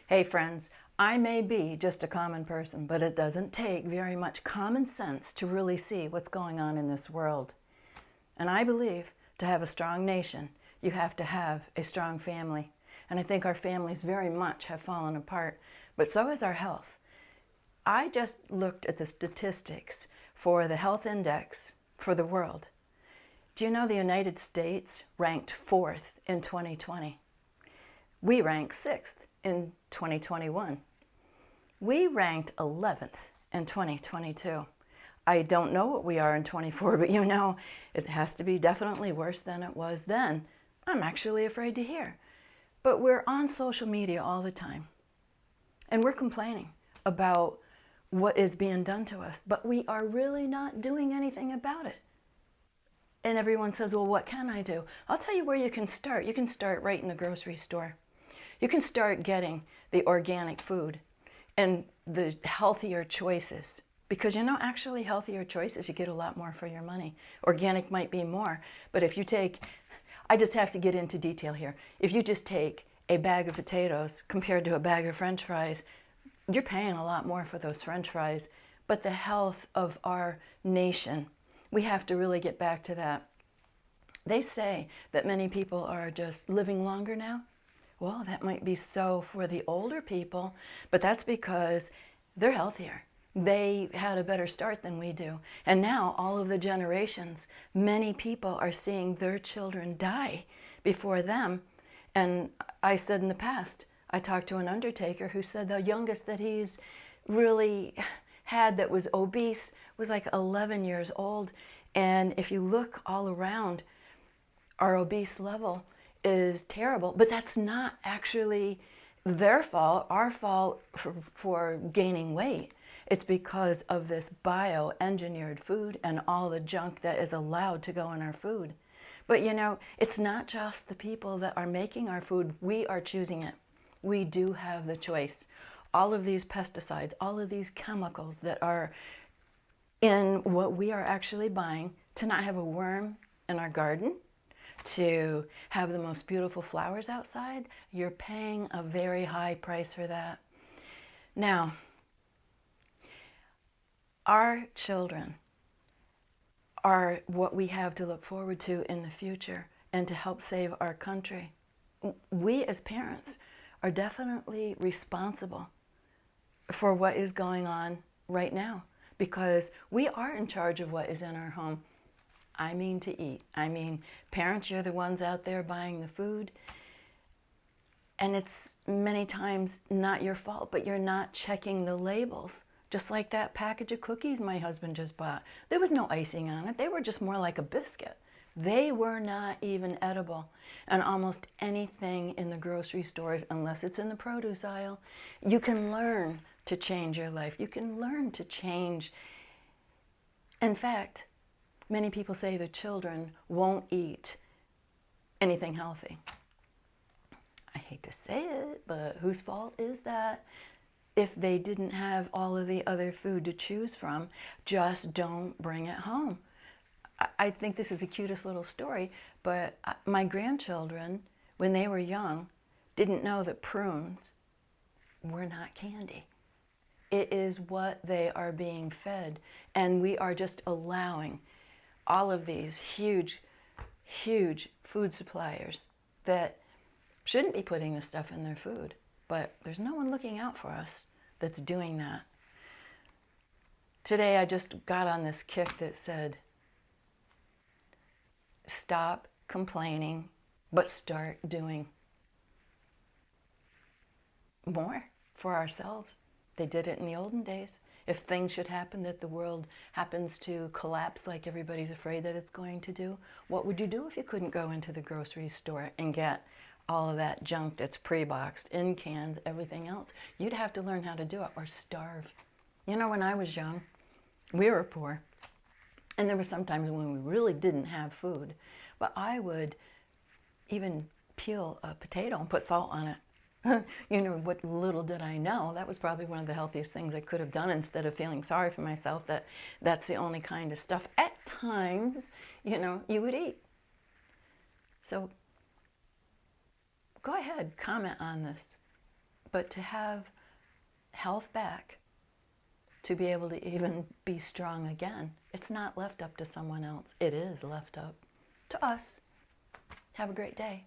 Hey friends, I may be just a common person, but it doesn't take very much common sense to really see what's going on in this world. And I believe to have a strong nation, you have to have a strong family. And I think our families very much have fallen apart, but so has our health. I just looked at the statistics for the health index for the world. Do you know the United States ranked 4th in 2020? We ranked 6th in 2021. We ranked 11th in 2022. I don't know what we are in 24, but you know, it has to be definitely worse than it was then. I'm actually afraid to hear. But we're on social media all the time, and we're complaining about what is being done to us, but we are really not doing anything about it. And everyone says, well, what can I do? I'll tell you where you can start. You can start right in the grocery store. You can start getting the organic food and the healthier choices. Because you know, actually healthier choices, you get a lot more for your money. Organic might be more, but if you take, I just have to get into detail here. If you just take a bag of potatoes compared to a bag of French fries, you're paying a lot more for those French fries. But the health of our nation, we have to really get back to that. They say that many people are just living longer now. Well, that might be so for the older people, but that's because they're healthier. They had a better start than we do. And now all of the generations, many people are seeing their children die before them. And I said in the past, I talked to an undertaker who said the youngest that he's really had that was obese was like 11 years old. And if you look all around, our obese level is terrible, but that's not actually their fault, our fault for gaining weight. It's because of this bioengineered food and all the junk that is allowed to go in our food. But you know, it's not just the people that are making our food, we are choosing it. We do have the choice. All of these pesticides, all of these chemicals that are in what we are actually buying, to not have a worm in our garden, to have the most beautiful flowers outside, you're paying a very high price for that. Now, our children are what we have to look forward to in the future and to help save our country. We as parents are definitely responsible for what is going on right now because we are in charge of what is in our home. I mean to eat. I mean, parents, you're the ones out there buying the food. And it's many times not your fault, but you're not checking the labels. Just like that package of cookies my husband just bought. There was no icing on it. They were just more like a biscuit. They were not even edible. And almost anything in the grocery stores, unless it's in the produce aisle, you can learn to change your life. You can learn to change. In fact, many people say the children won't eat anything healthy. I hate to say it, but whose fault is that? If they didn't have all of the other food to choose from, just don't bring it home. I think this is the cutest little story, but my grandchildren, when they were young, didn't know that prunes were not candy. It is what they are being fed, and we are just allowing all of these huge, huge food suppliers that shouldn't be putting this stuff in their food, but there's no one looking out for us that's doing that. Today I just got on this kick that said, stop complaining, but start doing more for ourselves. They did it in the olden days. If things should happen, that the world happens to collapse like everybody's afraid that it's going to do, what would you do if you couldn't go into the grocery store and get all of that junk that's pre-boxed, in cans, everything else? You'd have to learn how to do it or starve. You know, when I was young, we were poor. And there were some times when we really didn't have food. But I would even peel a potato and put salt on it. You know, what little did I know, that was probably one of the healthiest things I could have done instead of feeling sorry for myself that that's the only kind of stuff at times, you know, you would eat. So go ahead, comment on this. But to have health back, to be able to even be strong again, it's not left up to someone else. It is left up to us. Have a great day.